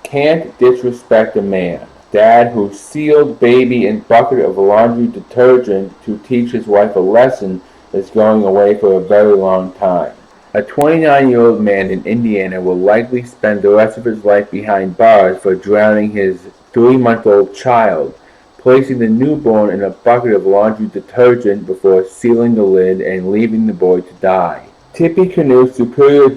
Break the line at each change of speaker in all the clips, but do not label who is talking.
Can't disrespect a man. Dad who sealed baby in bucket of laundry detergent to teach his wife a lesson is going away for a very long time. A 29-year-old man in Indiana will likely spend the rest of his life behind bars for drowning his 3-month-old child, placing the newborn in a bucket of laundry detergent before sealing the lid and leaving the boy to die. Tippecanoe Superior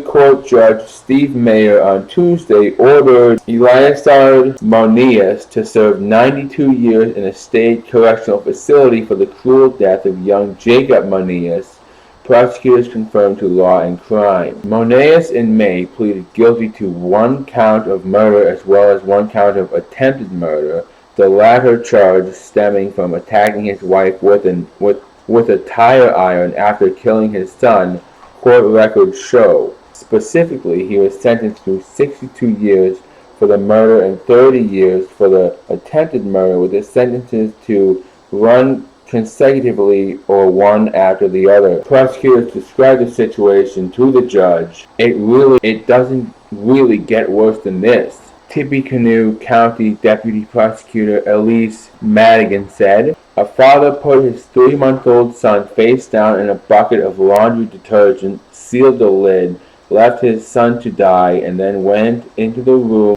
Court Judge Steve Mayer on Tuesday ordered Eleazar Monias to serve 92 years in a state correctional facility for the cruel death of young Jacob Monias, prosecutors confirmed to Law and Crime. Monias in May pleaded guilty to 1 count of murder as well as 1 count of attempted murder, the latter charge stemming from attacking his wife with a tire iron after killing his son, court records show. Specifically, he was sentenced to 62 years for the murder and 30 years for the attempted murder, with the sentences to run consecutively or one after the other. Prosecutors described the situation to the judge. It doesn't really get worse than this. Tippecanoe County Deputy Prosecutor Elise Madigan said, "A father put his 3-month-old son face down in a bucket of laundry detergent, sealed the lid, left his son to die, and then went into the room."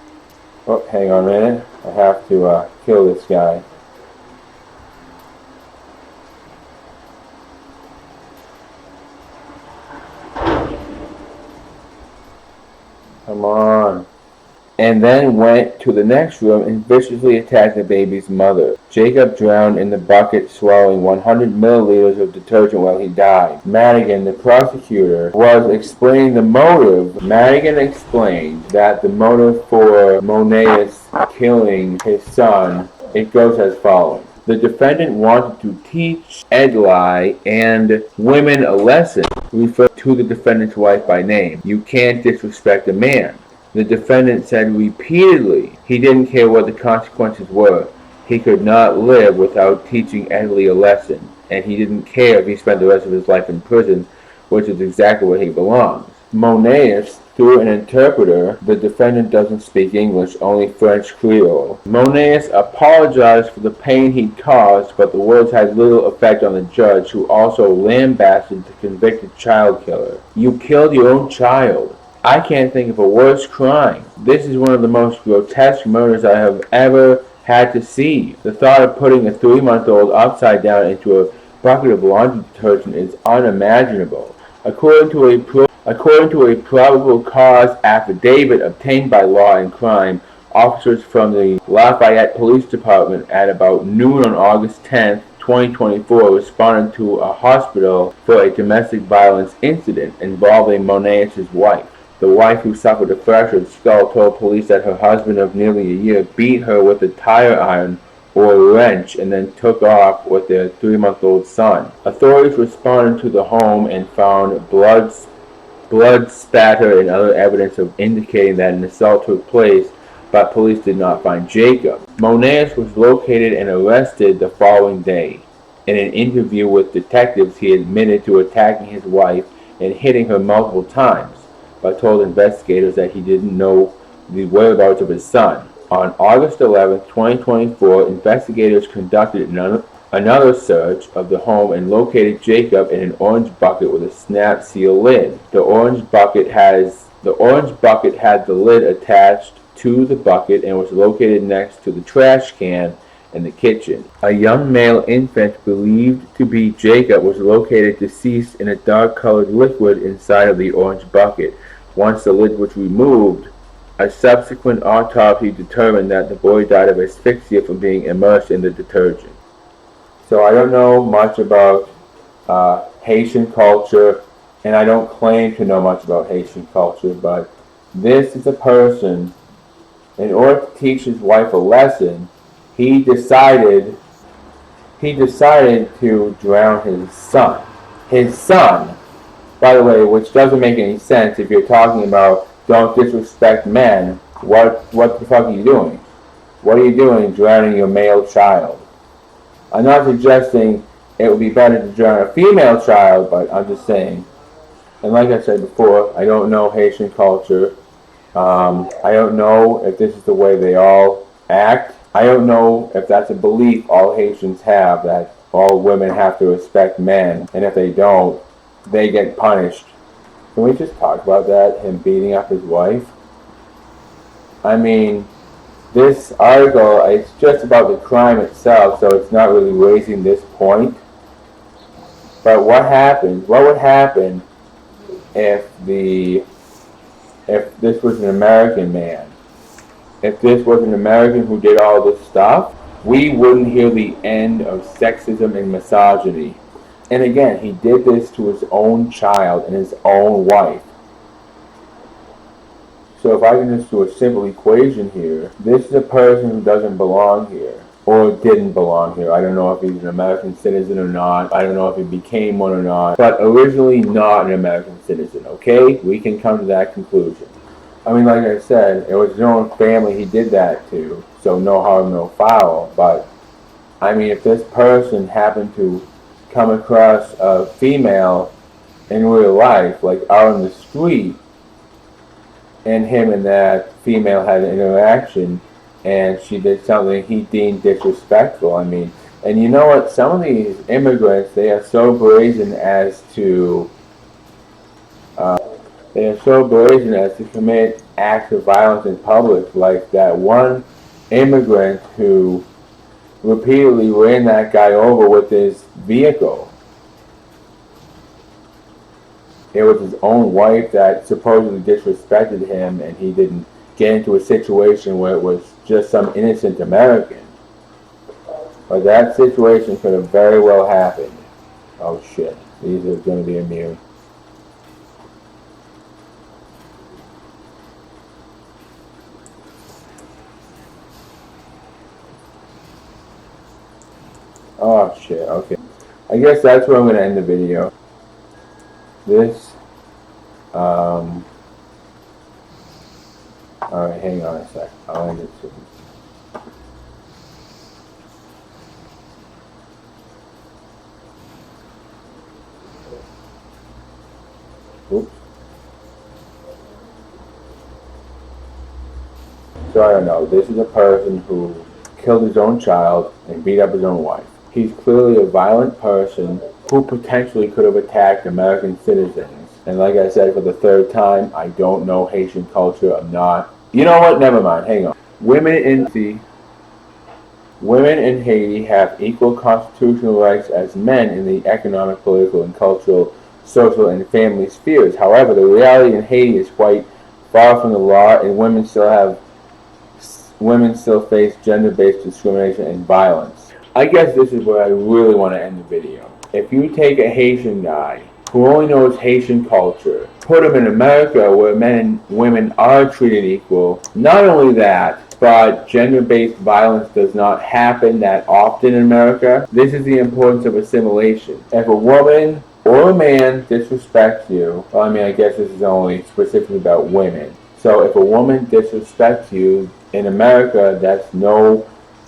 Oh, hang on a minute. I have to kill this guy. Come on. And then went to the next room and viciously attacked the baby's mother. Jacob drowned in the bucket, swallowing 100 milliliters of detergent while he died. Madigan, the prosecutor, was explaining the motive. Madigan explained that the motive for Monias killing his son, it goes as follows. The defendant wanted to teach Edli and women a lesson, referred to the defendant's wife by name. You can't disrespect a man. The defendant said repeatedly he didn't care what the consequences were. He could not live without teaching Edli a lesson, and he didn't care if he spent the rest of his life in prison, which is exactly where he belongs. Monias, through an interpreter, the defendant doesn't speak English, only French Creole. Monias apologized for the pain he'd caused, but the words had little effect on the judge, who also lambasted the convicted child killer. You killed your own child. I can't think of a worse crime. This is one of the most grotesque murders I have ever had to see. The thought of putting a 3-month-old upside down into a bucket of laundry detergent is unimaginable. According to a probable cause affidavit obtained by Law and Crime, officers from the Lafayette Police Department at about noon on August 10th, 2024 responded to a hospital for a domestic violence incident involving Monias' wife. The wife, who suffered a fractured skull, told police that her husband of nearly a year beat her with a tire iron or a wrench and then took off with their 3-month-old son. Authorities responded to the home and found blood spatter and other evidence of indicating that an assault took place, but police did not find Jacob. Monias was located and arrested the following day. In an interview with detectives, he admitted to attacking his wife and hitting her multiple times, but told investigators that he didn't know the whereabouts of his son. On August 11, 2024, investigators conducted another search of the home and located Jacob in an orange bucket with a snap seal lid. The orange bucket had the lid attached to the bucket and was located next to the trash can in the kitchen. A young male infant believed to be Jacob was located deceased in a dark-colored liquid inside of the orange bucket. Once the lid was removed, a subsequent autopsy determined that the boy died of asphyxia from being immersed in the detergent. So I don't know much about Haitian culture, and I don't claim to know much about Haitian culture, but this is a person, in order to teach his wife a lesson, he decided to drown his son. His son, by the way, which doesn't make any sense if you're talking about don't disrespect men. What the fuck are you doing? What are you doing drowning your male child? I'm not suggesting it would be better to drown a female child, but I'm just saying. And like I said before, I don't know Haitian culture. I don't know if this is the way they all act. I don't know if that's a belief all Haitians have, that all women have to respect men, and if they don't, they get punished. Can we just talk about that? Him beating up his wife? I mean, this article, it's just about the crime itself, so it's not really raising this point. But what happens? What would happen if this was an American man? If this was an American who did all this stuff, we wouldn't hear the end of sexism and misogyny. And again, he did this to his own child and his own wife. So if I can just do a simple equation here, this is a person who doesn't belong here, or didn't belong here. I don't know if he's an American citizen or not. I don't know if he became one or not, but originally not an American citizen, okay? We can come to that conclusion. I mean, like I said, it was his own family he did that to, so no harm, no foul. But, I mean, if this person happened to come across a female in real life, like out on the street, and him and that female had an interaction, and she did something he deemed disrespectful, I mean, and you know what? Some of these immigrants, they are so brazen as to commit acts of violence in public, like that one immigrant who repeatedly ran that guy over with his vehicle. It was his own wife that supposedly disrespected him, and he didn't get into a situation where it was just some innocent American. But that situation could have very well happened. Oh shit, these are going to be immune. Oh shit, okay. I guess that's where I'm going to end the video. This, alright, hang on a sec. I'll end it soon. Oops. So I don't know. This is a person who killed his own child and beat up his own wife. He's clearly a violent person who potentially could have attacked American citizens. And like I said for the third time, I don't know Haitian culture. I'm not. You know what? Never mind. Hang on. Women in Haiti have equal constitutional rights as men in the economic, political, and cultural, social, and family spheres. However, the reality in Haiti is quite far from the law, and women still face gender-based discrimination and violence. I guess this is where I really want to end the video. If you take a Haitian guy who only knows Haitian culture, put him in America where men and women are treated equal, not only that, but gender-based violence does not happen that often in America. This is the importance of assimilation. If a woman or a man disrespects you, well, I mean, I guess this is only specifically about women. So if a woman disrespects you in America,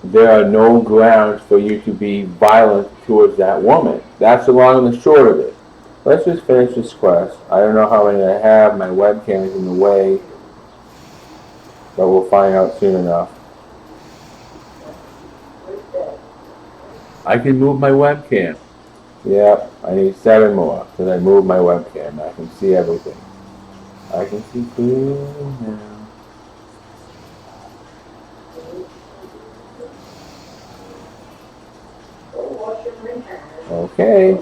there are no grounds for you to be violent towards that woman. That's the long and the short of it. Let's just finish this quest. I don't know how many I have. My webcam is in the way, but we'll find out soon enough. I can move my webcam. Yep, I need 7 more because I moved my webcam. I can see everything. I can see clearly now. Okay.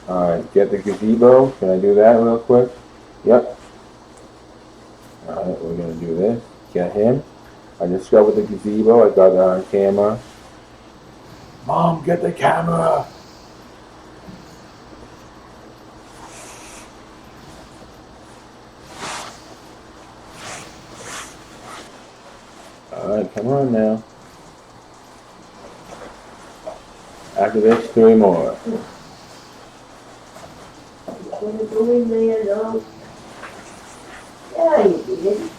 Alright, get the gazebo. Can I do that real quick? Yep. Alright, we're going to do this. Get him. I discovered the gazebo. I got that on camera. Mom, get the camera! Alright, come on now. After this, 3 more.
What are you doing there, dog? Yeah, you did.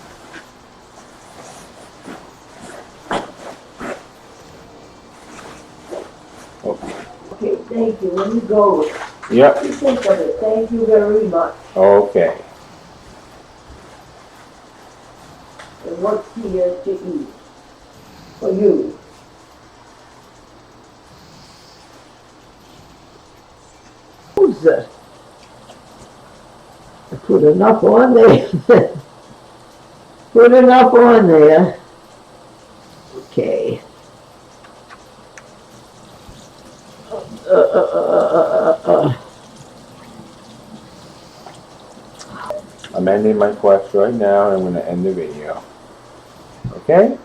thank you. When you go,
Yep.
you think of it. Thank you very much.
Okay.
And what's here to eat? For you. I put enough on there. Put enough on there. Okay.
I'm ending my quest right now, and I'm going to end the video. Okay?